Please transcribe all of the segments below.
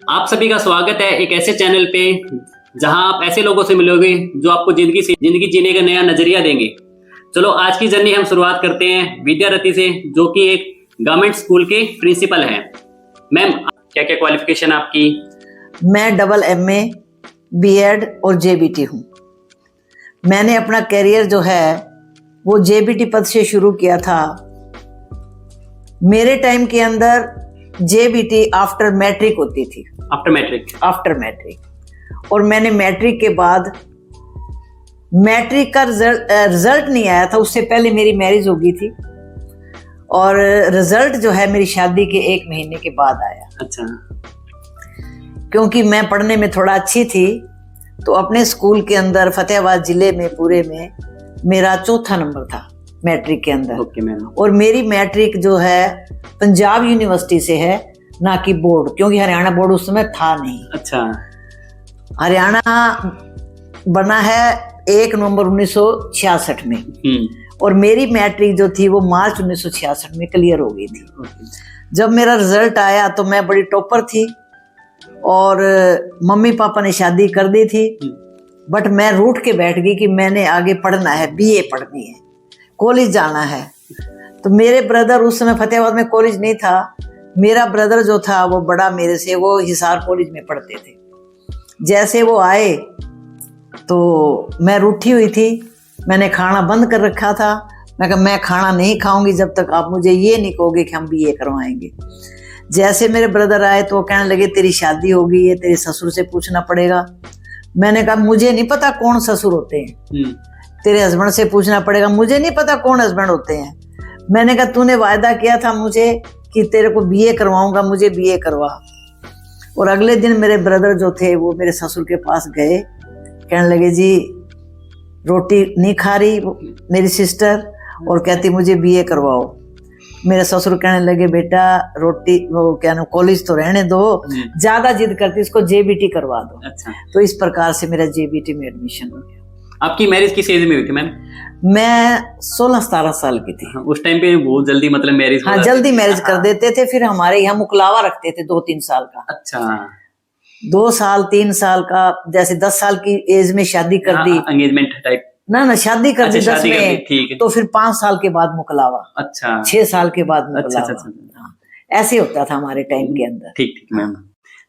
आप सभी का स्वागत है एक ऐसे चैनल पे जहां आप ऐसे लोगों से मिलोगे जो आपको जिंदगी जीने का नया नजरिया देंगे। चलो आज की जर्नी हम शुरुआत करते हैं विद्यारती से, जो कि एक गवर्नमेंट स्कूल के प्रिंसिपल हैं। मैम, क्या क्या क्वालिफिकेशन आपकी? मैं AA, B.Ed और JBT हूँ। मैंने अपना करियर जो है वो JBT पद से शुरू किया था। मेरे टाइम के अंदर JBT आफ्टर मैट्रिक होती थी। आफ्टर मैट्रिक और मैंने मैट्रिक के बाद, मैट्रिक का रिजल्ट नहीं आया था, उससे पहले मेरी मैरिज हो गई थी और रिजल्ट जो है मेरी शादी के 1 महीने के बाद आया। अच्छा। क्योंकि मैं पढ़ने में थोड़ा अच्छी थी तो अपने स्कूल के अंदर फतेहाबाद जिले में पूरे में मेरा 4था नंबर था मैट्रिक के अंदर। Okay ma'am. और मेरी मैट्रिक जो है पंजाब यूनिवर्सिटी से है, ना कि बोर्ड, क्योंकि हरियाणा बोर्ड उस समय था नहीं। अच्छा। हरियाणा बना है 1 नवंबर 1966 में और मेरी मैट्रिक जो थी वो मार्च 1966 में क्लियर हो गई थी। जब मेरा रिजल्ट आया तो मैं बड़ी टॉपर थी और मम्मी पापा ने शादी कर दी थी, बट मैं रूठ के बैठ गई कि मैंने आगे पढ़ना है, BA पढ़नी है, कॉलेज जाना है। तो मेरे ब्रदर, उस समय फतेहाबाद में कॉलेज नहीं था, मेरा ब्रदर जो था वो बड़ा मेरे से, वो हिसार कॉलेज में पढ़ते थे। जैसे वो आए तो मैं रूठी हुई थी, मैंने खाना बंद कर रखा था। मैं कहा मैं खाना नहीं खाऊंगी जब तक आप मुझे ये नहीं कहोगे कि हम BA करवाएंगे। जैसे मेरे ब्रदर आए तो वो कहने लगे तेरी शादी हो गई है, तेरे ससुर से पूछना पड़ेगा। मैंने कहा मुझे नहीं पता कौन ससुर होते हैं, तेरे हस्बैंड से पूछना पड़ेगा, मुझे नहीं पता कौन हस्बैंड होते हैं। मैंने कहा तूने वायदा किया था मुझे कि तेरे को BA करवाऊंगा, मुझे BA करवा। और अगले दिन मेरे ब्रदर जो थे वो मेरे ससुर के पास गए, कहने लगे जी रोटी नहीं खा रही मेरी सिस्टर और कहती मुझे BA करवाओ। मेरे ससुर कहने लगे बेटा रोटी वो क्या ना कॉलेज तो रहने दो, ज्यादा जिद करती इसको JBT करवा दो। अच्छा। तो इस प्रकार से मेरा JBT में एडमिशन हो गया। आपकी मैरिज किस एज में हुई थी मैम? मैं 16-17 साल की थी। उस टाइम पे बहुत जल्दी मतलब मैरिज? हाँ, जल्दी मैरिज कर देते थे। फिर हमारे यहाँ मुकलावा रखते थे 2-3 साल का। अच्छा। 2 साल 3 साल का, जैसे 10 साल की एज में शादी कर दी, एंगेजमेंट टाइप ना शादी कर दी 10 में, ठीक है। तो फिर 5 साल के बाद मुकलावा। अच्छा। 6 साल के बाद मुकलावा। अच्छा। हाँ, ऐसे होता था हमारे टाइम के अंदर। ठीक मैम।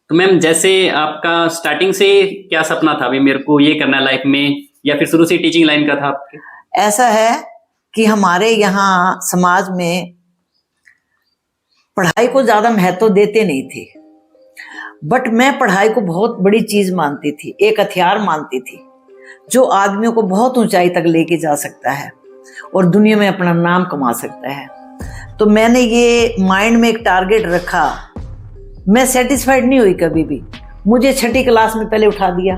तो मैम जैसे आपका स्टार्टिंग से क्या सपना था, अभी मेरे को ये करना है लाइफ में, या फिर शुरू से टीचिंग लाइन का था आपके? ऐसा है कि हमारे यहाँ समाज में पढ़ाई को ज्यादा महत्व देते नहीं थे, बट मैं पढ़ाई को बहुत बड़ी चीज मानती थी, एक हथियार मानती थी जो आदमियों को बहुत ऊंचाई तक लेके जा सकता है और दुनिया में अपना नाम कमा सकता है। तो मैंने ये माइंड में एक टारगेट रखा। मैं सेटिस्फाइड नहीं हुई कभी भी। मुझे 6ठी क्लास में पहले उठा दिया।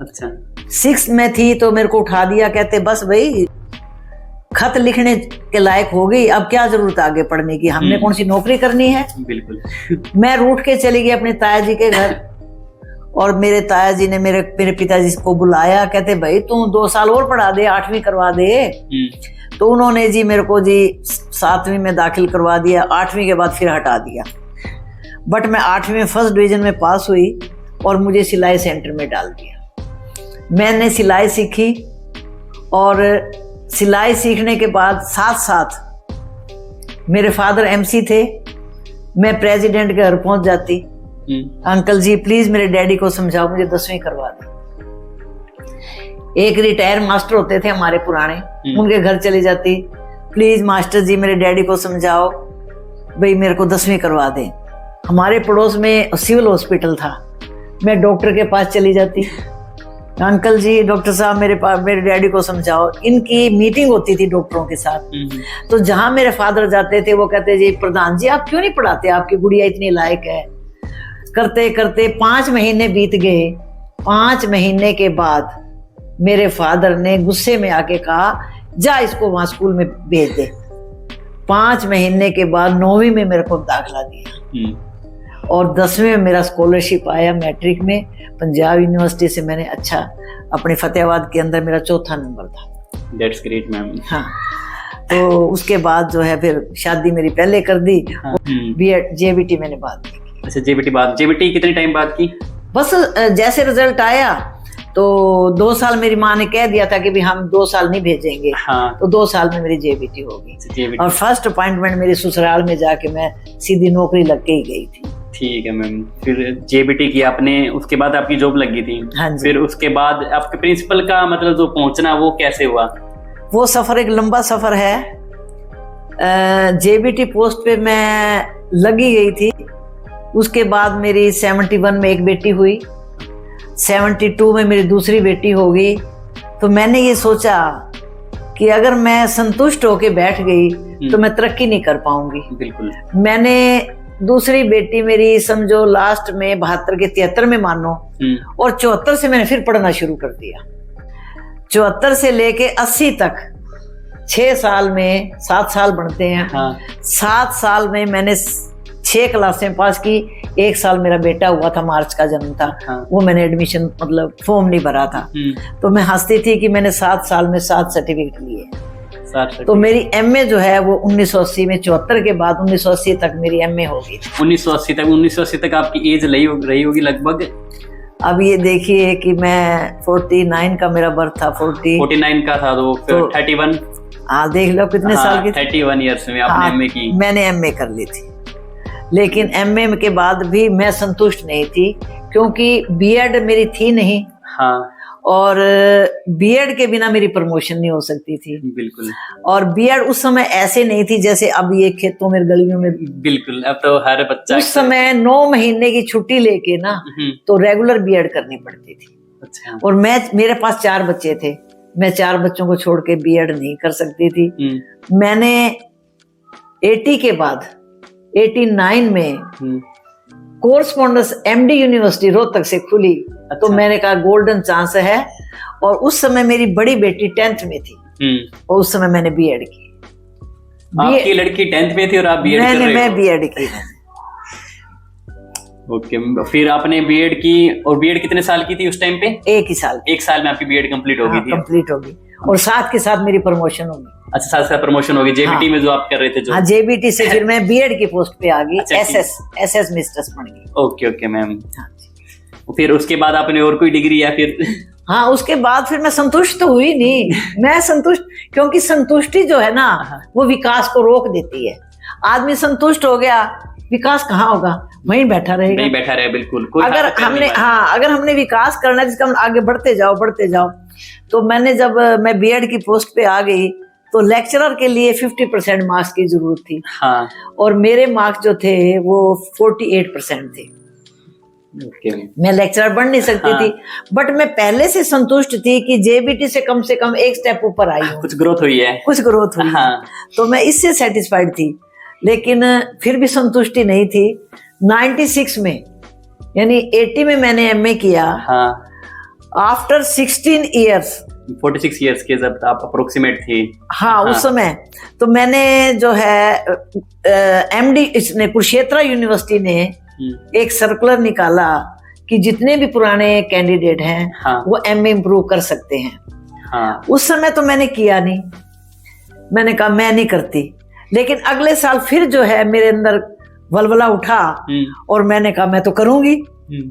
अच्छा। 6th में थी तो मेरे को उठा दिया, कहते बस भाई खत लिखने के लायक हो गई, अब क्या जरूरत आगे पढ़ने की, हमने कौन सी नौकरी करनी है। बिल्कुल। मैं रूठ के चली गई अपने ताया जी के घर और मेरे ताया जी ने मेरे पिताजी को बुलाया, कहते भाई तू 2 साल और पढ़ा दे, 8वीं करवा दे। तो उन्होंने जी मेरे को जी 7वीं में दाखिल करवा दिया, 8वीं के बाद फिर हटा दिया। बट मैं 8वीं में फर्स्ट डिवीजन में पास हुई और मुझे सिलाई सेंटर में डाल दिया। मैंने सिलाई सीखी और सिलाई सीखने के बाद साथ साथ मेरे फादर MC थे। मैं प्रेसिडेंट के घर पहुंच जाती, अंकल जी प्लीज मेरे डैडी को समझाओ मुझे 10वीं करवा दो। एक रिटायर मास्टर होते थे हमारे पुराने, उनके घर चली जाती, प्लीज मास्टर जी मेरे डैडी को समझाओ भाई मेरे को 10वीं करवा दें। हमारे पड़ोस में सिविल हॉस्पिटल था, मैं डॉक्टर के पास चली जाती, अंकल जी डॉक्टर साहब मेरे डैडी को समझाओ। इनकी मीटिंग होती थी डॉक्टरों के साथ। तो जहां मेरे फादर जाते थे वो कहते जी प्रधान जी आप क्यों नहीं पढ़ाते, आपकी गुड़िया इतनी लायक है। करते करते 5 महीने बीत गए। 5 महीने के बाद मेरे फादर ने गुस्से में आके कहा जा इसको वहां स्कूल में भेज दे। 5 महीने के बाद 9वीं में मेरे को दाखिला दिया और 10वीं में मेरा स्कॉलरशिप आया मैट्रिक में। पंजाब यूनिवर्सिटी से मैंने अच्छा, अपने फतेहाबाद के अंदर मेरा 4था नंबर था। That's great ma'am. हाँ, तो उसके बाद जो है फिर शादी मेरी पहले कर दी। BEd JBT मैंने बाद में की। अच्छा, जेबीटी बाद, जेबीटी कितने टाइम बाद की? बस जैसे रिजल्ट आया तो 2 साल मेरी माँ ने कह दिया था कि भी हम 2 साल नहीं भेजेंगे। हाँ। तो 2 साल में मेरी जेबीटी हो गई। जेबीटी। और फर्स्ट अपॉइंटमेंट मेरी ससुराल में जाके मैं सीधी नौकरी लग के ही गई थी। ठीक है मैम। फिर जेबीटी की आपने, उसके बाद आपकी जॉब लगी थी। हाँ जी। फिर उसके बाद आपके प्रिंसिपल का मतलब जो पहुंचना वो कैसे हुआ? वो सफर एक लंबा सफर है। जेबीटी पोस्ट पे मैं लगी गई थी। उसके बाद मेरी 71 में एक बेटी हुई, 72 में मेरी दूसरी बेटी हो गई। तो मैंने ये सोचा कि अगर मैं संतुष्ट होके बैठ गई तो मैं तरक्की नहीं कर पाऊंगी। बिल्कुल। मैंने दूसरी बेटी मेरी समझो लास्ट में 72 के 73 में मानो, और 74 से मैंने फिर पढ़ना शुरू कर दिया। 74 से लेके 80 तक 6 साल में 7 साल बनते हैं। हाँ। 7 साल में मैंने 6 क्लासें पास की। 1 साल मेरा बेटा हुआ था, मार्च का जन्म था। हाँ। वो मैंने एडमिशन मतलब फॉर्म नहीं भरा था। तो मैं हंसती थी कि मैंने 7 साल में 7 सर्टिफिकेट लिए। तो मेरी एमए जो है वो 1980 में, 74 के बाद 1980 तक मेरी एमए हो गई। 1980 तक आपकी एज रही होगी लगभग। अब ये देखिए कि मैं 49 का मेरा बर्थ था। 49 का था तो 31। हाँ, देख लो कितने साल की। 31 ईयर्स में आपने एमए की। मैंने एमए कर ली थी, लेकिन एमए के बाद भी मैं संतुष्ट नहीं थी, क्योंकि बीएड मेरी थी नहीं। हाँ। और बीएड के बिना मेरी प्रमोशन नहीं हो सकती थी। बिल्कुल। और बीएड उस समय ऐसे नहीं थी जैसे अब ये खेतों में गलियों में। बिल्कुल, अब तो हर बच्चा। उस समय 9 महीने की छुट्टी लेके ना तो रेगुलर बीएड करनी पड़ती थी। अच्छा। और मेरे पास 4 बच्चे थे, मैं 4 बच्चों को छोड़ के बीएड नहीं कर सकती थी। मैंने 80 के बाद 89 में कोरस्पोंडेंस एमडी यूनिवर्सिटी रोहतक से खुली। अच्छा। तो मैंने कहा गोल्डन चांस है। और उस समय मेरी बड़ी बेटी 10th में थी, और उस समय मैंने बीएड की। आपकी लड़की 10th में थी और आप बीएड कर रहे हो? मैं बीएड की। ओके। फिर आपने बीएड की, और बीएड कितने साल की थी उस टाइम पे? 1 ही साल। 1 साल में आपकी बीएड कंप्लीट हो गई थी? कंप्लीट हो गई, और साथ के साथ मेरी प्रमोशन होगी। अच्छा, साथ साथ प्रमोशन होगी जेबीटी में जो आप कर रहे थे जो? हाँ, जेबीटी से फिर मैं बीएड की पोस्ट पे आ गई। एसएस मिस्ट्रेस बन गई। Okay ma'am. फिर उसके बाद आपने और कोई डिग्री या फिर? हाँ, उसके बाद फिर मैं संतुष्ट तो हुई नहीं। मैं संतुष्ट, क्योंकि संतुष्टि जो है ना वो विकास को रोक देती है। आदमी संतुष्ट हो गया, विकास कहाँ होगा, वहीं बैठा रहेगा। नहीं बैठा रहे, बिल्कुल। अगर हमने विकास करना है जिसका आगे बढ़ते जाओ। तो मैंने जब मैं बीएड की पोस्ट पे आ गई तो लेक्चरर के लिए 50% मार्क्स की जरूरत थी। हाँ। और मेरे मार्क्स जो थे वो 48% थे। मैं लेक्चरर बन नहीं सकती थी, बट मैं पहले से संतुष्ट थी कि जेबीटी से कम 1 स्टेप ऊपर आई। कुछ ग्रोथ हुई है। तो मैं इससे सेटिस्फाइड थी, लेकिन फिर भी संतुष्टि नहीं थी। 96 में यानी 80 में मैंने एमए किया। आफ्टर 16 ईयर्स, 46 ईयर्स के जब आप अप्रोक्सीमेट थी। हाँ, उस समय तो मैंने जो है एमडी इसने कुरुक्षेत्र यूनिवर्सिटी ने एक सर्कुलर निकाला कि जितने भी पुराने कैंडिडेट हैं वो एमए इम्प्रूव कर सकते हैं। उस समय तो मैंने किया नहीं, मैंने कहा मैं नहीं करती। लेकिन अगले साल फिर जो है मेरे अंदर वलवला उठा, और मैंने कहा मैं तो करूंगी।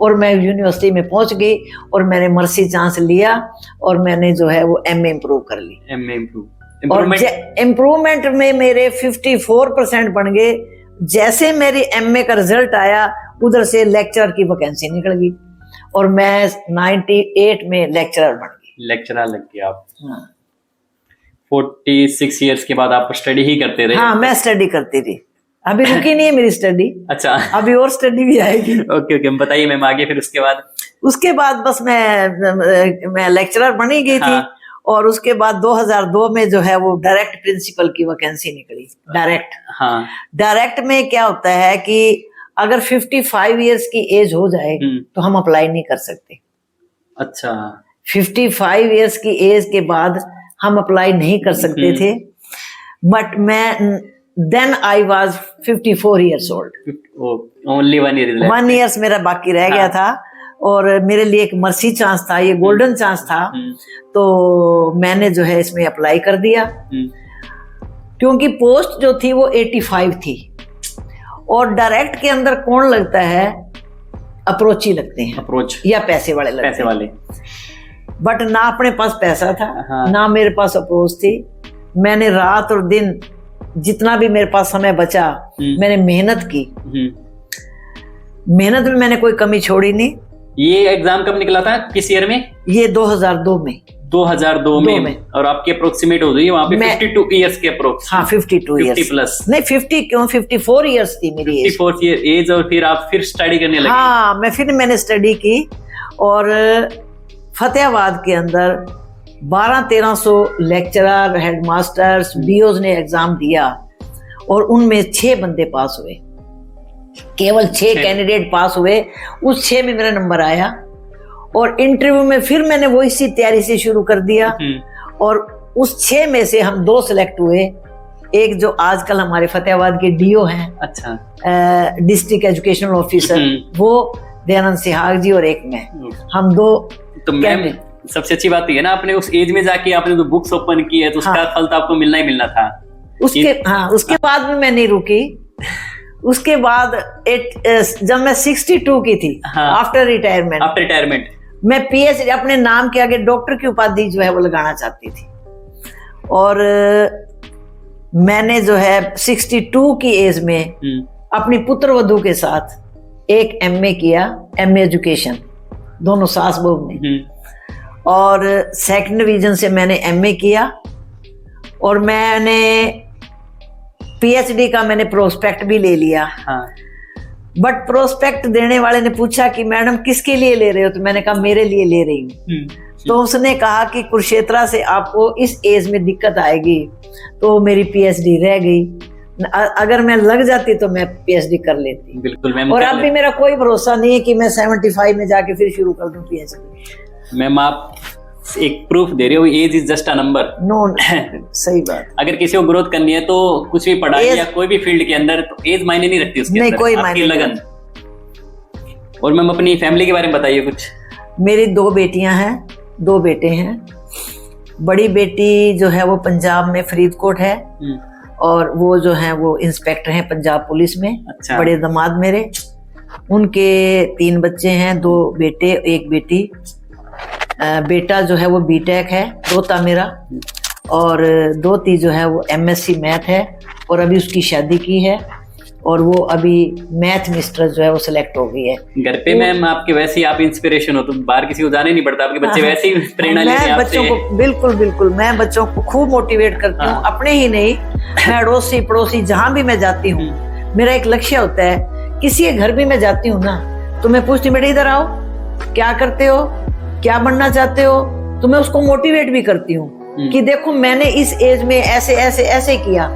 और मैं यूनिवर्सिटी में पहुंच गई, और मैंने मर्सी चांस लिया, और मैंने जो है वो एमए इम्प्रूव कर ली। और इम्प्रूवमेंट में मेरे 54% बन गए। जैसे मेरी एमए का रिजल्ट आया, उधर से लेक्चरर की वैकेंसी निकल गई, और मैं 98 में लेक्चरर बन गई। लेक्चरर लग गया आप। 46 ईयर्स के बाद आप स्टडी ही करते रहे? हाँ, मैं स्टडी करती थी, अभी रुकी नहीं है मेरी स्टडी। अच्छा, अभी और स्टडी भी आएगी। ओके बताइए मैम आगे। फिर उसके बाद बस मैं लेक्चरर बनी गई थी। और उसके बाद 2002 में जो है वो डायरेक्ट प्रिंसिपल की वैकेंसी निकली। डायरेक्ट में क्या होता है कि अगर 55 इयर्स की एज हो जाए तो हम अप्लाई नहीं कर सकते। अच्छा, 55 इयर्स की एज के बाद हम अप्लाई नहीं कर सकते थे। बट मैं then I was 54 years old. Only 1 year left. 1 years मेरा बाकी रह गया था, और मेरे लिए एक मर्सी चांस था, ये गोल्डन चांस था। तो मैंने जो है इसमें अप्लाई कर दिया, क्योंकि पोस्ट जो थी वो 85 थी, और डायरेक्ट के अंदर कौन लगता है? अप्रोच ही लगते हैं, अप्रोच या पैसे वाले लगते पैसे वाले। बट ना अपने पास पैसा था, हाँ। ना मेरे पास अप्रोच थी। मैंने रात और दिन जितना भी मेरे पास समय बचा मैंने मेहनत की। मेहनत में मैंने कोई कमी छोड़ी नहीं। ये एग्जाम कब निकला था, किस ईयर में? ये 2002 में। 2002 में। और आपके अप्रोक्सीमेट हो गई वहां पे 52 इयर्स के अप्रोक्स। हाँ 52 इयर्स 50 प्लस नहीं 50 क्यों 54 इयर्स थी मेरी एज। 54 year as. और फिर आप फिर स्टडी करने लगे? हाँ मैंने स्टडी की और फतेहाबाद के अंदर 1200-1300 लेक्चरर, हेडमास्टर्स, बीओज ने एग्जाम दिया और उनमें 6 बंदे पास हुए। केवल 6 कैंडिडेट पास हुए, उस 6 में मेरा नंबर आया। और इंटरव्यू में फिर मैंने वो इसी तैयारी से शुरू कर दिया और उस 6 में से हम 2 सिलेक्ट हुए। एक जो आजकल हमारे फतेहाबाद के डीओ हैं, अच्छा, डिस्ट्रिक्ट एजुकेशनल ऑफिसर, वो दयानंद सिहाग जी, और एक मैं, हम 2। तो मैम सबसे अच्छी बात ये है ना, आपने उस एज में जाके आपने जो बुक्स ओपन की है तो उसका फल तो आपको मिलना ही मिलना था। उसके बाद में मैं नहीं रुकी। उसके बाद जब मैं 62 की थी, आफ्टर रिटायरमेंट, मैं पीएचडी अपने नाम के आगे डॉक्टर की उपाधि जो है वो लगाना चाहती थी। और मैंने जो है 62 की एज में अपनी पुत्र वधू के साथ एक एमए किया, एमए एजुकेशन, दोनों सास बहू ने। और सेकंड डिवीजन से मैंने एमए किया और मैंने पीएचडी का मैंने प्रोस्पेक्ट भी ले लिया। बट प्रोस्पेक्ट देने वाले ने पूछा कि मैडम किसके लिए ले रहे हो? तो मैंने कहा मेरे लिए ले रही हूँ। तो उसने कहा कि कुरुक्षेत्र से आपको इस एज में दिक्कत आएगी, तो मेरी पीएचडी रह गई। अगर मैं लग जाती तो मैं पीएचडी कर लेती। बिल्कुल मैम। और अब भी मेरा कोई भरोसा नहीं है कि मैं 75 में जाके फिर शुरू कर दूं पीएचडी। मैम आप एक प्रूफ दे रहे हो, age is just a number. No सही बात। अगर किसी को ग्रोथ करनी है तो कुछ भी पढ़ाई या कोई भी फील्ड के अंदर तो एज मायने नहीं रखती उसके नहीं, अंदर, कोई आपकी मायने लगन। और मैम अपनी फैमिली के बारे में बताइए कुछ। मेरी 2 बेटियां हैं, 2 बेटे हैं। बड़ी बेटी जो है वो पंजाब में फरीदकोट है और वो जो है वो इंस्पेक्टर हैं पंजाब पुलिस में। अच्छा। बड़े दामाद मेरे, उनके 3 बच्चे हैं, 2 बेटे 1 बेटी। बेटा जो है वो बीटेक है, दोता मेरा, और दोती जो है वो एमएससी मैथ है और अभी उसकी शादी की है और वो अभी मैथ मिस्टर जो है वो सिलेक्ट हो गई है। घर पे मैम आपके वैसे ही आप इंस्पिरेशन हो, तो बाहर किसी को जाने नहीं पड़ता, आपके बच्चे वैसे ही प्रेरणा लेते हैं आपसे। बच्चों को बिल्कुल मैं बच्चों को खूब मोटिवेट करती हूँ। अपने ही नहीं, मैं अड़ोसी पड़ोसी जहाँ भी मैं जाती हूँ मेरा एक लक्ष्य होता है। किसी के घर भी मैं जाती हूँ ना तो मैं पूछती हूँ बेटा इधर आओ, क्या करते हो, क्या बनना चाहते हो? तो मैं उसको मोटिवेट भी करती हूँ कि देखो मैंने इस एज में ऐसे ऐसे ऐसे किया।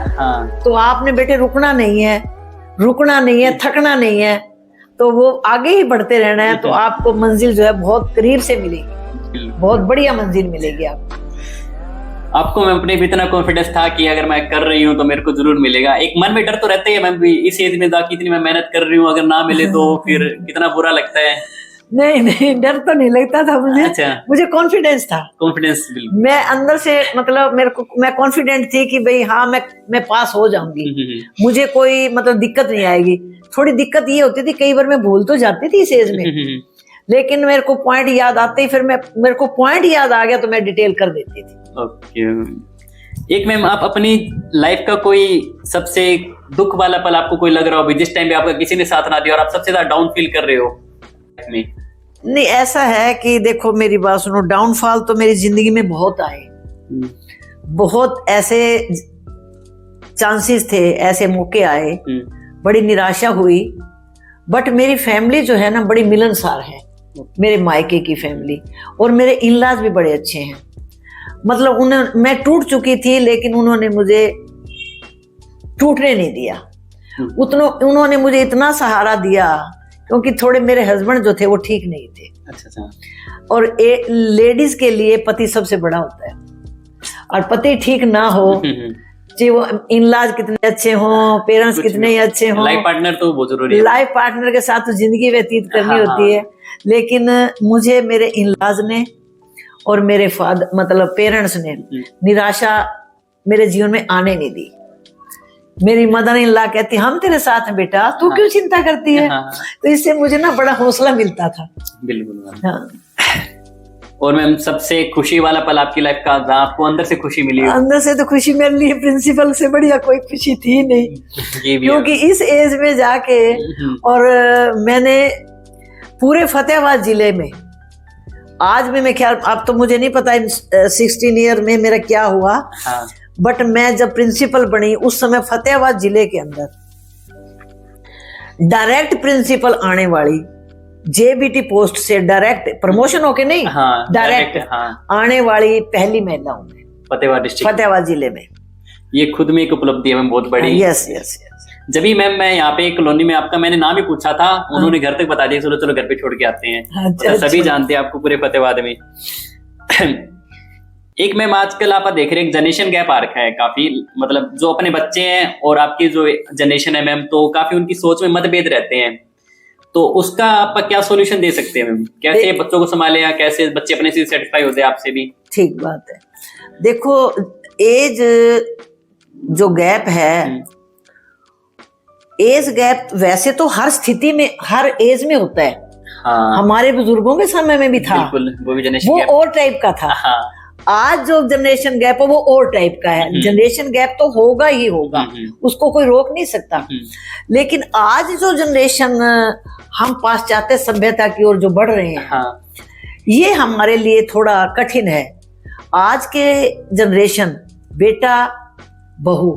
तो आपने बेटे रुकना नहीं है, थकना नहीं है, तो वो आगे ही बढ़ते रहना है। तो आपको मंजिल जो है बहुत करीब से मिलेगी, बहुत बढ़िया मंजिल मिलेगी आपको। मैं अपने भी इतना कॉन्फिडेंस था कि अगर मैं कर रही हूँ तो मेरे को जरूर मिलेगा। एक मन में डर तो रहता है मैम, इस एज में जाके इतनी मैं मेहनत कर रही हूँ, अगर ना मिले तो फिर कितना बुरा लगता है। नहीं डर तो नहीं लगता था मुझे। अच्छा। मुझे कॉन्फिडेंस था। मैं अंदर से मतलब मैं कॉन्फिडेंट थी कि भाई हाँ मैं पास हो जाऊंगी, मुझे कोई मतलब दिक्कत नहीं आएगी। थोड़ी दिक्कत ये होती थी, कई बार मैं भूल तो जाती थी इस एज में, लेकिन मेरे को पॉइंट याद आते ही फिर मेरे को पॉइंट याद आ गया तो मैं डिटेल कर देती थी। ओके। एक मैम आप अपनी लाइफ का कोई सबसे दुख वाला पल आपको कोई लग रहा हो जिस टाइम पे आपका किसी ने साथ ना दिया और आप सबसे ज्यादा डाउन फील कर रहे हो में? नहीं, ऐसा है कि देखो मेरी बात सुनो, डाउनफॉल तो मेरी जिंदगी में बहुत आए, बहुत ऐसे चांसेस थे, ऐसे मौके आए, बड़ी निराशा हुई। बट मेरी फैमिली जो है ना बड़ी मिलनसार है, मेरे मायके की फैमिली, और मेरे इनलाज भी बड़े अच्छे हैं। मतलब मैं टूट चुकी थी लेकिन उन्होंने मुझे टूटने नहीं दिया। उन्होंने मुझे इतना सहारा दिया क्योंकि थोड़े मेरे हस्बैंड जो थे वो ठीक नहीं थे। अच्छा। और लेडीज के लिए पति सबसे बड़ा होता है, और पति ठीक ना हो चाहे वो इनलाज कितने अच्छे हों, पेरेंट्स कितने ही अच्छे हों, लाइफ पार्टनर तो बहुत जरूरी है। लाइफ पार्टनर के साथ तो जिंदगी व्यतीत करनी होती है। लेकिन मुझे मेरे इनलाज ने और मेरे फादर मतलब पेरेंट्स ने निराशा मेरे जीवन में आने नहीं दी। मेरी मदर इन लॉ कहती हम तेरे साथ हैं बेटा, तू क्यों चिंता करती है। तो इससे मुझे ना बड़ा हौसला मिलता था। बिल्कुल। हाँ। और मैम सबसे खुशी वाला पल आपकी लाइफ का जहाँ आपको अंदर से खुशी मिली हो? अंदर से तो खुशी मेरे लिए प्रिंसिपल से बढ़िया कोई खुशी थी नहीं, क्योंकि इस एज में जाके और मैंने पूरे फतेहाबाद जिले में, आज भी मैं ख्याल, अब तो मुझे नहीं पता 16 ईयर में मेरा क्या हुआ, हाँ। बट मैं जब प्रिंसिपल बनी उस समय फतेहाबाद जिले के अंदर डायरेक्ट प्रिंसिपल आने वाली, जेबीटी पोस्ट से डायरेक्ट प्रमोशन होके नहीं, हाँ, डायरेक्ट आने वाली पहली महिला हूं मैं फतेहाबाद डिस्ट्रिक्ट, फतेहाबाद जिले में। ये खुद में एक उपलब्धि है मैम बहुत बड़ी। Yes yes yes. जब भी मैम मैं यहाँ पे कॉलोनी में आपका मैंने नाम ही पूछा था, उन्होंने घर तक बता दिया चलो चलो घर पे छोड़ के आते हैं। मतलब सभी जानते हैं आपको पूरे फतेहाबाद में। एक मैम आजकल आप देख रहे हैं जनरेशन गैप आ रखा है काफी, मतलब जो अपने बच्चे हैं और आपकी जो जनरेशन है मैम, तो काफी उनकी सोच में मतभेद रहते हैं, तो उसका आप क्या सॉल्यूशन दे सकते हैं मैम? कैसे बच्चों को संभाले या कैसे बच्चे अपने से सेटिस्फाई होते हैं आपसे भी? ठीक बात है। देखो एज जो गैप है, एज गैप वैसे तो हर स्थिति में हर एज में होता है। हाँ। हमारे बुजुर्गों के समय में भी था, बिल्कुल, वो भी जनरेशन वो गैप और टाइप का था। हाँ। आज जो जनरेशन गैप है वो और टाइप का है। जनरेशन गैप तो होगा ही होगा, उसको कोई रोक नहीं सकता। लेकिन आज जो जनरेशन हम पाश्चात्य सभ्यता की ओर जो बढ़ रहे हैं, हाँ। ये हमारे लिए थोड़ा कठिन है। आज के जनरेशन बेटा बहू,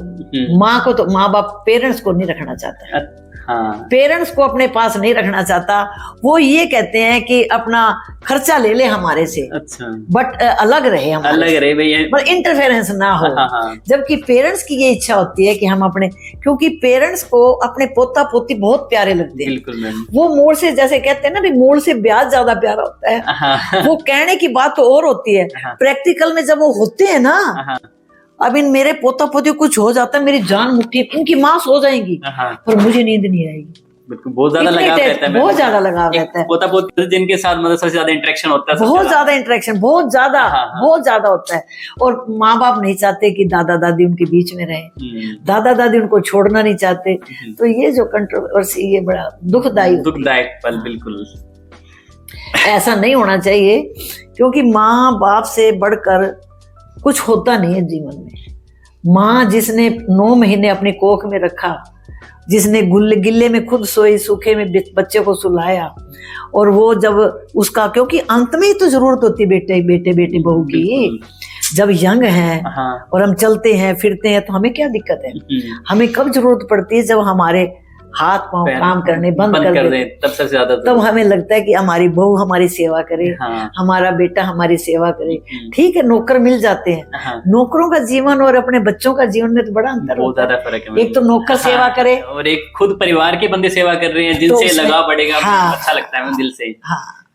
माँ को तो माँ बाप पेरेंट्स को नहीं रखना चाहता है। हाँ। पेरेंट्स को अपने पास नहीं रखना चाहता। वो ये कहते हैं कि अपना खर्चा ले ले हमारे से, अच्छा, बट अलग रहे, हमारे अलग रहे भैया, पर इंटरफेरेंस ना हो। हाँ। जबकि पेरेंट्स की ये इच्छा होती है कि हम अपने, क्योंकि पेरेंट्स को अपने पोता पोती बहुत प्यारे लगते हैं। बिल्कुल मैम। वो मूल से, जैसे कहते हैं ना भी मूल से ब्याज ज्यादा प्यारा होता है। हाँ। वो कहने की बात तो और होती है, प्रैक्टिकल में जब वो होते हैं ना, अब इन मेरे पोता पोती कुछ हो जाता है, मेरी जान मुट्ठी, इनकी मां सो जाएगी पर मुझे नींद नहीं आएगी। बिल्कुल, बहुत ज्यादा लगाव रहता है, बहुत ज्यादा लगाव रहता है। पोता पोती जिनके साथ मतलब सबसे ज्यादा इंटरेक्शन होता है, बहुत ज्यादा इंटरेक्शन, बहुत ज्यादा होता है। और माँ बाप नहीं चाहते कि दादा दादी उनके बीच में रहे, दादा दादी उनको छोड़ना नहीं चाहते। तो ये जो कंट्रोवर्सी, ये बड़ा दुखदायक पल। बिल्कुल ऐसा नहीं होना चाहिए, क्योंकि माँ बाप से बढ़कर कुछ होता नहीं है जीवन में। माँ जिसने 9 महीने अपनी कोख में रखा, जिसने गिल्ले में खुद सोई, सूखे में बच्चे को सुलाया, और वो जब उसका, क्योंकि अंत में ही तो जरूरत होती है बेटे बहू की। जब यंग हैं और हम चलते हैं फिरते हैं तो हमें क्या दिक्कत है? हमें कब जरूरत पड़ती है? जब हमारे हाथ पांव काम करने बंद कर दे, तब सबसे ज्यादा तब हमें लगता है कि हमारी बहू हमारी सेवा करे, हमारा बेटा हमारी सेवा करे। ठीक है, नौकर मिल जाते हैं, नौकरों का जीवन और अपने बच्चों का जीवन में तो बड़ा अंतर, बहुत ज्यादा फर्क है। एक तो नौकर सेवा करे और एक खुद परिवार के बंदे सेवा कर रहे हैं, जिनसे लगाव बढ़ेगा, अच्छा लगता है दिल से।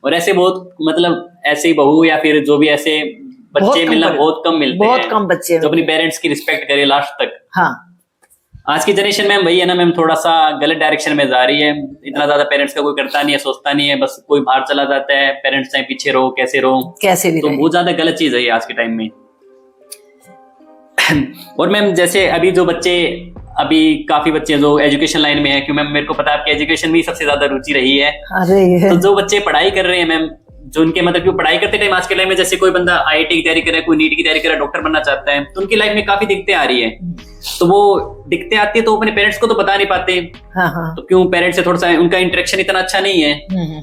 और ऐसे बहुत, मतलब ऐसे बहू या फिर जो भी ऐसे बच्चे मिलना बहुत कम मिलते हैं, बहुत कम बच्चे जो अपनी पेरेंट्स की रिस्पेक्ट करे लास्ट तक। हाँ, आज की जनरेशन मैम वही है ना मैम, थोड़ा सा गलत डायरेक्शन में जा रही है। इतना ज्यादा पेरेंट्स का कोई करता नहीं है, सोचता नहीं है, बस कोई बाहर चला जाता है, पेरेंट्स चाहे पीछे रहो, कैसे भी तो बहुत ज्यादा गलत चीज है ये आज के टाइम में। और मैम जैसे अभी जो बच्चे, अभी काफी बच्चे जो एजुकेशन लाइन में है, क्यों मैम मेरे को पता है आपकी एजुकेशन में सबसे ज्यादा रुचि रही है। तो जो बच्चे पढ़ाई कर रहे हैं मैम, जो उनके मतलब क्यों पढ़ाई करते टाइम आज के लाइफ में, जैसे कोई बंदा IIT की तैयारी करे, कोई नीट की तैयारी करे, डॉक्टर बनना चाहता है, तो उनकी लाइफ में काफी दिक्कतें आ रही है। तो वो दिक्कतें आती है तो अपने पेरेंट्स को तो बता नहीं पाते। तो क्यों पेरेंट्स से थोड़ा सा उनका इंटरेक्शन इतना अच्छा नहीं है,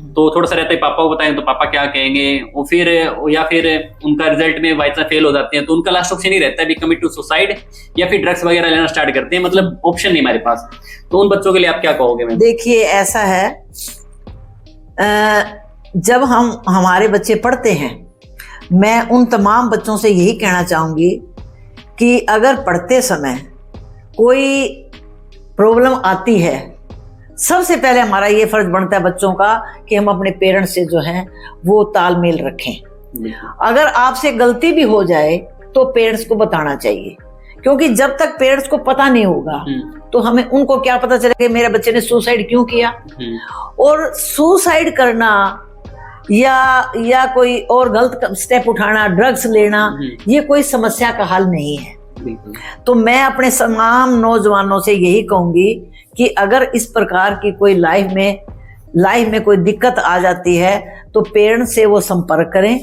तो थोड़ा सा रहता है पापा को बताएं तो पापा क्या कहेंगे, वो फिर या फिर उनका रिजल्ट में वाइस फेल हो जाते हैं, तो उनका लास्ट ऑप्शन ही रहता है वी कमिट टू सुसाइड या फिर ड्रग्स वगैरह लेना स्टार्ट करते हैं, मतलब ऑप्शन नहीं हमारे पास। तो उन बच्चों के लिए आप क्या कहोगे मैम? देखिए ऐसा है, जब हमारे बच्चे पढ़ते हैं, मैं उन तमाम बच्चों से यही कहना चाहूंगी कि अगर पढ़ते समय कोई प्रॉब्लम आती है, सबसे पहले हमारा ये फर्ज बनता है बच्चों का कि हम अपने पेरेंट्स से जो है वो तालमेल रखें। अगर आपसे गलती भी हो जाए तो पेरेंट्स को बताना चाहिए, क्योंकि जब तक पेरेंट्स को पता नहीं होगा तो हमें, उनको क्या पता चलेगा मेरे बच्चे ने सुसाइड क्यों किया। और सुसाइड करना या कोई और गलत स्टेप उठाना, ड्रग्स लेना, ये कोई समस्या का हल नहीं है। बिल्कुल। तो मैं अपने तमाम नौजवानों से यही कहूंगी कि अगर इस प्रकार की कोई लाइफ में कोई दिक्कत आ जाती है तो पेरेंट्स से वो संपर्क करें,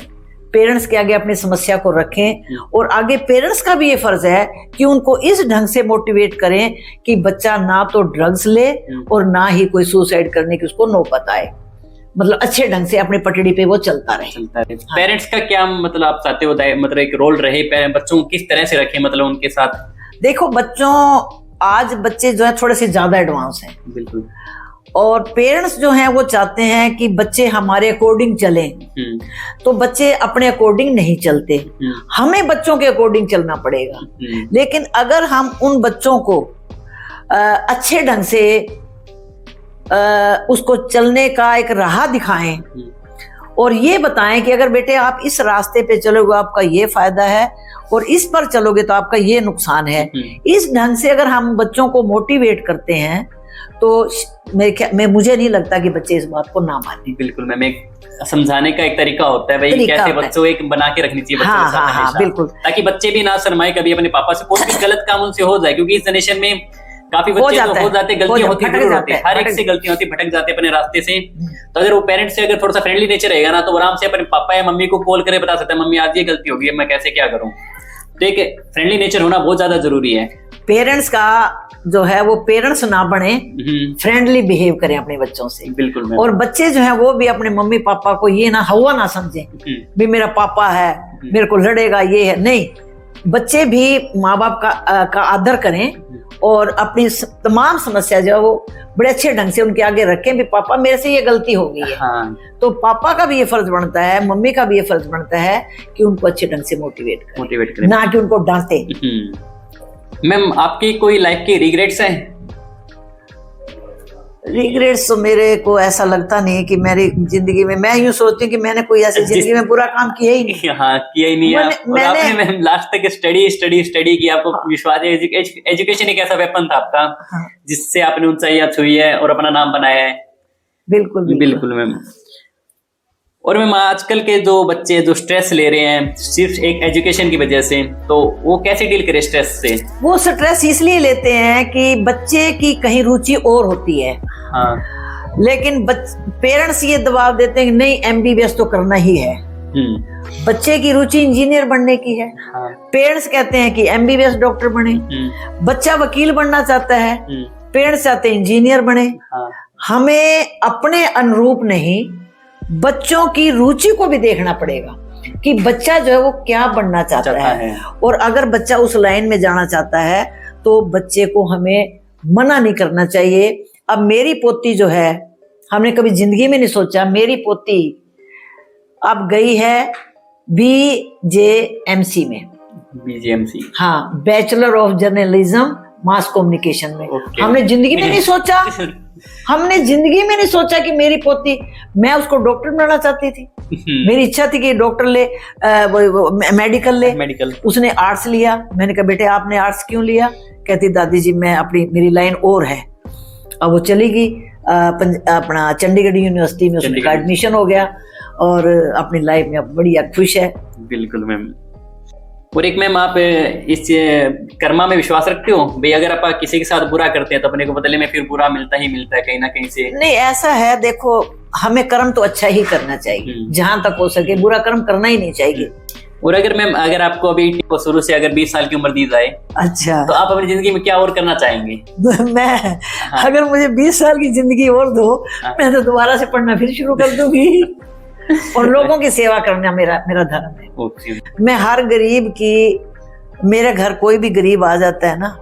पेरेंट्स के आगे अपनी समस्या को रखें, और आगे पेरेंट्स का भी ये फर्ज है कि उनको इस ढंग से मोटिवेट करें कि बच्चा ना तो ड्रग्स ले और ना ही कोई सुसाइड करने की उसको नौबत आए, मतलब अच्छे ढंग से अपने पटड़ी पे वो चलता रहे। पेरेंट्स का क्या मतलब आप चाहते हो मतलब एक रोल रहे, बच्चों को किस तरह से रखें मतलब उनके साथ? देखो आज बच्चे जो है थोड़े से ज्यादा एडवांस हैं, बिल्कुल, और पेरेंट्स जो हैं वो चाहते हैं कि बच्चे हमारे अकॉर्डिंग चलें, तो बच्चे अपने अकॉर्डिंग नहीं चलते, हमें बच्चों के अकॉर्डिंग चलना पड़ेगा। लेकिन अगर हम उन बच्चों को अच्छे ढंग से उसको चलने का एक राह दिखाएं और ये बताएं कि अगर बेटे आप इस रास्ते पे चलोगे आपका ये फायदा है और इस पर चलोगे तो आपका ये नुकसान है, इस ढंग से अगर हम बच्चों को मोटिवेट करते हैं तो मुझे नहीं लगता कि बच्चे इस बात को ना माने। बिल्कुल मैम, एक समझाने का एक तरीका होता है भाई, कैसे बच्चों एक बना के रखनी चाहिए बच्चों के साथ हमेशा, बिल्कुल, ताकि बच्चे भी ना शर्माए कभी अपने पापा से, कोई भी गलत काम उनसे हो जाए, क्योंकि इस जनरेशन में काफी बच्चे हो जाते, गलतियां होती जरूर होती है, हर एक से गलतियां होती, भटक जाते अपने रास्ते से। तो अगर वो पेरेंट्स से अगर थोड़ा सा फ्रेंडली नेचर रहेगा ना तो आराम से अपने पापा या मम्मी को कॉल करे बता सकता है मम्मी आज ये गलती होगी, मैं कैसे क्या करूं। तो एक फ्रेंडली नेचर होना बहुत ज्यादा जरूरी है। पेरेंट्स का जो है वो पेरेंट्स ना बने, फ्रेंडली बिहेव करें अपने बच्चों से, बिल्कुल। और बच्चे जो है वो भी अपने मम्मी पापा को ये ना हवा ना समझे भी मेरा पापा है मेरे को लड़ेगा, ये है नहीं। बच्चे भी माँ बाप का आदर करें और अपनी तमाम समस्या जो है वो बड़े अच्छे ढंग से उनके आगे रखें भी पापा मेरे से ये गलती हो गई है। हाँ। तो पापा का भी ये फर्ज बनता है, मम्मी का भी ये फर्ज बनता है कि उनको अच्छे ढंग से मोटिवेट करें, ना कि उनको डांटे। मैम आपकी कोई लाइफ की रिग्रेट्स हैं? रिग्रेट्स तो मेरे को ऐसा लगता नहीं कि मेरी जिंदगी में, मैं यूं सोचती हूँ कि मैंने कोई ऐसी जिंदगी में बुरा काम किया ही नहीं। हाँ, किया ही नहीं। आपने लास्ट तक स्टडी की, आपको विश्वास है। एजुकेशन एक ऐसा वेपन था आपका, हाँ, जिससे आपने ऊंचाइयां छुई है और अपना नाम बनाया है। बिल्कुल मैम। और मैम आजकल के जो बच्चे जो स्ट्रेस ले रहे हैं सिर्फ एक एजुकेशन की वजह से, तो वो कैसे डील करें स्ट्रेस से? वो स्ट्रेस इसलिए लेते हैं कि बच्चे की कहीं रुचि और होती है, हाँ, लेकिन पेरेंट्स ये दबाव देते हैं कि नहीं MBBS तो करना ही है। बच्चे की रुचि इंजीनियर बनने की है, हाँ, पेरेंट्स कहते हैं कि MBBS डॉक्टर बने। बच्चा वकील बनना चाहता है, पेरेंट्स चाहते हैं इंजीनियर बने। हाँ। हमें अपने अनुरूप नहीं बच्चों की रुचि को भी देखना पड़ेगा कि बच्चा जो है वो क्या बनना चाहता है। और अगर बच्चा उस लाइन में जाना चाहता है तो बच्चे को हमें मना नहीं करना चाहिए। अब मेरी पोती जो है, हमने कभी जिंदगी में नहीं सोचा, मेरी पोती अब गई है BJMC में, BJMC, हाँ, bachelor of journalism mass communication में। हमने जिंदगी में नहीं सोचा, हमने जिंदगी में नहीं सोचा कि मेरी पोती, मैं उसको डॉक्टर बनाना चाहती थी, मेरी इच्छा थी कि डॉक्टर ले, मेडिकल ले। उसने आर्ट्स लिया। मैंने कहा बेटे आपने आर्ट्स क्यों लिया? कहती दादी जी मैं मेरी लाइन और है। अब वो चली गई अपना चंडीगढ़ यूनिवर्सिटी में, उसका एडमिशन हो गया और अपनी लाइफ में अब बढ़िया खुश है। बिल्कुल मैम। और एक मैम आप इस कर्मा में विश्वास रखते हो भाई, अगर आप किसी के साथ बुरा करते हैं तो अपने को बदले में फिर बुरा मिलता ही मिलता है कहीं ना कहीं से? नहीं, ऐसा है, देखो हमें कर्म तो अच्छा ही करना चाहिए, जहां तक हो सके बुरा कर्म करना ही नहीं चाहिए। और अगर मैम अगर आपको अभी शुरू से अगर 20 साल की उम्र दी जाए, अच्छा, तो आप अपनी जिंदगी में क्या और करना चाहेंगे? मैं, हाँ, अगर मुझे 20 साल की जिंदगी और दो, हाँ, मैं तो दोबारा से पढ़ना फिर शुरू कर दूंगी और लोगों की सेवा करना मेरा धर्म है। मैं हर गरीब की, मेरे घर कोई भी गरीब आ जाता है ना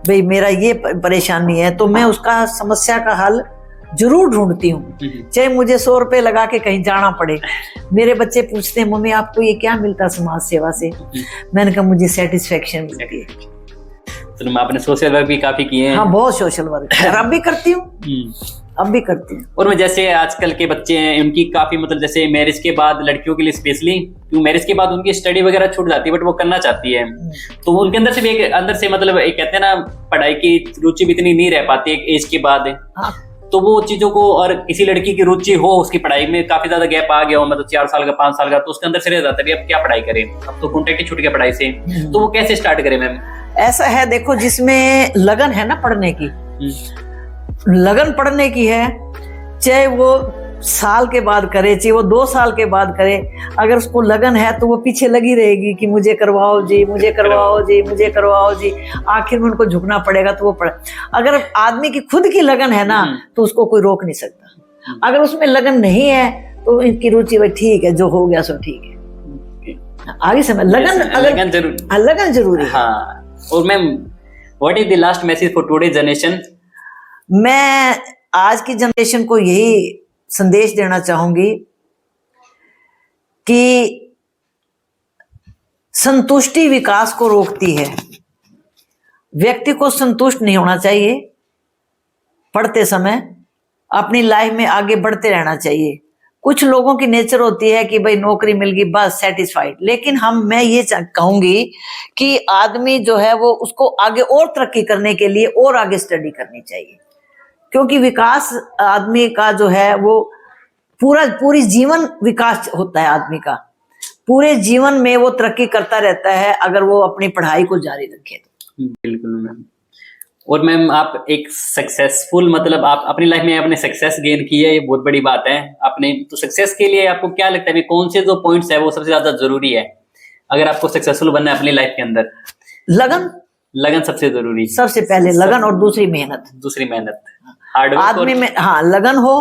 भाई मेरा ये परेशानी है, तो मैं उसका समस्या का हल जरूर ढूंढती हूँ, चाहे मुझे 100 रुपए लगा के कहीं जाना पड़े। मेरे बच्चे पूछते हैं मम्मी आपको ये क्या मिलता है समाज सेवा से? मैंने कहा मुझे सेटिस्फेक्शन मिलती है। तो आपने सोशल वर्क भी काफी किए हैं? हाँ, बहुत सोशल वर्क अब भी करती हूँ, अब भी करती हूँ। और मैं जैसे आजकल के बच्चे हैं उनकी काफी मतलब जैसे मैरिज के बाद लड़कियों के लिए स्पेशली, क्योंकि मैरिज के बाद उनकी स्टडी वगैरह छूट जाती है बट वो करना चाहती है, तो वो उनके अंदर से भी एक अंदर से मतलब एक कहते हैं ना पढ़ाई की रुचि भी इतनी नहीं रह पाती एक एज के बाद। हाँ। तो वो चीजों को, और किसी लड़की की रुचि हो उसकी पढ़ाई में काफी ज्यादा गैप आ गया हो, मतलब 4 साल का 5 साल का, तो उसके अंदर से रह जाता है अब क्या पढ़ाई करें, अब तो कॉन्टेक्ट ही छूट गया पढ़ाई से, तो वो कैसे स्टार्ट करें मैम? ऐसा है, देखो जिसमें लगन है ना पढ़ने की, लगन पढ़ने की है, चाहे वो साल के बाद करे, चाहे वो 2 साल के बाद करे, अगर उसको लगन है तो वो पीछे लगी रहेगी कि मुझे करवाओ जी, मुझे करवाओ जी, मुझे करवाओ जी। आखिर में उनको झुकना पड़ेगा तो वो पढ़े। अगर आदमी की खुद की लगन है ना तो उसको कोई रोक नहीं सकता। अगर उसमें लगन नहीं है तो इनकी रुचि भाई ठीक है, जो हो गया सो ठीक है, आगे समय लगन, लगन जरूरी, लगन जरूरी है। हाँ। और ma'am what is the last message for today generation? मैं आज की जनरेशन को यही संदेश देना चाहूंगी कि संतुष्टि विकास को रोकती है। व्यक्ति को संतुष्ट नहीं होना चाहिए, पढ़ते समय अपनी लाइफ में आगे बढ़ते रहना चाहिए। कुछ लोगों की नेचर होती है कि भाई नौकरी मिल गई बस सेटिस्फाइड, लेकिन मैं ये कहूंगी कि आदमी जो है वो उसको आगे और तरक्की करने के लिए और आगे स्टडी करनी चाहिए, क्योंकि विकास आदमी का जो है वो पूरी जीवन विकास होता है आदमी का। पूरे जीवन में वो तरक्की करता रहता है अगर वो अपनी पढ़ाई को जारी रखे तो। बिल्कुल मैम। और मैम आप एक सक्सेसफुल, मतलब आप अपनी लाइफ में आपने सक्सेस गेन की है, ये बहुत बड़ी बात है आपने। तो सक्सेस के लिए आपको क्या लगता है कौन से जो पॉइंट्स है वो सबसे ज्यादा जरूरी है अगर आपको सक्सेसफुल बनना है अपनी लाइफ के अंदर? लगन सबसे जरूरी, सबसे पहले लगन, और दूसरी मेहनत, हार्डवर्क। आदमी में हाँ लगन हो,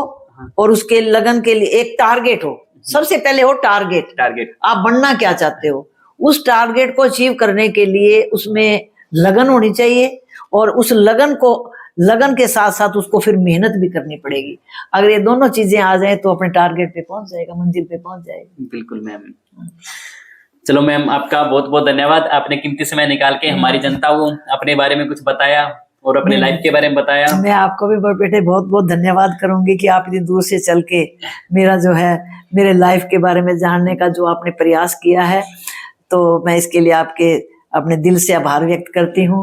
और उसके लगन के लिए एक टारगेट हो। सबसे पहले हो टारगेट, आप बनना क्या चाहते हो, उस टारगेट को अचीव करने के लिए उसमें लगन होनी चाहिए, और उस लगन के साथ साथ उसको फिर मेहनत भी करनी पड़ेगी। अगर ये दोनों चीजें आ जाए तो अपने टारगेट पे पहुंच जाएगा, मंजिल पे पहुंच जाएगा। बिल्कुल मैम। चलो मैम, आपका बहुत बहुत धन्यवाद, आपने कीमती समय निकाल के हमारी जनता को अपने बारे में कुछ बताया और अपने लाइफ के बारे में बताया। मैं आपको भी बेटे बहुत बहुत धन्यवाद करूंगी कि आप इतनी दूर से चल के मेरा जो है मेरे लाइफ के बारे में जानने का जो आपने प्रयास किया है, तो मैं इसके लिए आपके अपने दिल से आभार व्यक्त करती हूँ,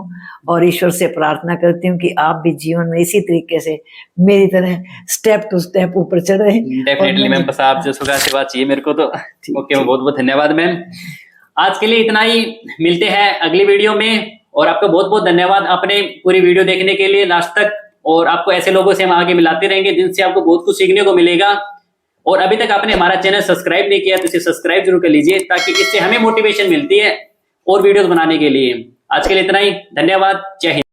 और ईश्वर से प्रार्थना करती हूँ कि आप भी जीवन में इसी तरीके से मेरी तरह स्टेप टू स्टेप ऊपर चढ़े। डेफिनेटली मैम, बस आप जो सुखा सेवा चाहिए मेरे को तो। ओके, बहुत बहुत धन्यवाद मैम। आज के लिए इतना ही, मिलते हैं अगली वीडियो में। और आपका बहुत बहुत धन्यवाद अपने पूरी वीडियो देखने के लिए लास्ट तक। और आपको ऐसे लोगों से हम आगे मिलाते रहेंगे जिनसे आपको बहुत कुछ सीखने को मिलेगा। और अभी तक आपने हमारा चैनल सब्सक्राइब नहीं किया तो इसे सब्सक्राइब जरूर कर लीजिए, ताकि इससे हमें मोटिवेशन मिलती है और वीडियोस बनाने के लिए। आज के लिए इतना ही, धन्यवाद, जय हिंद।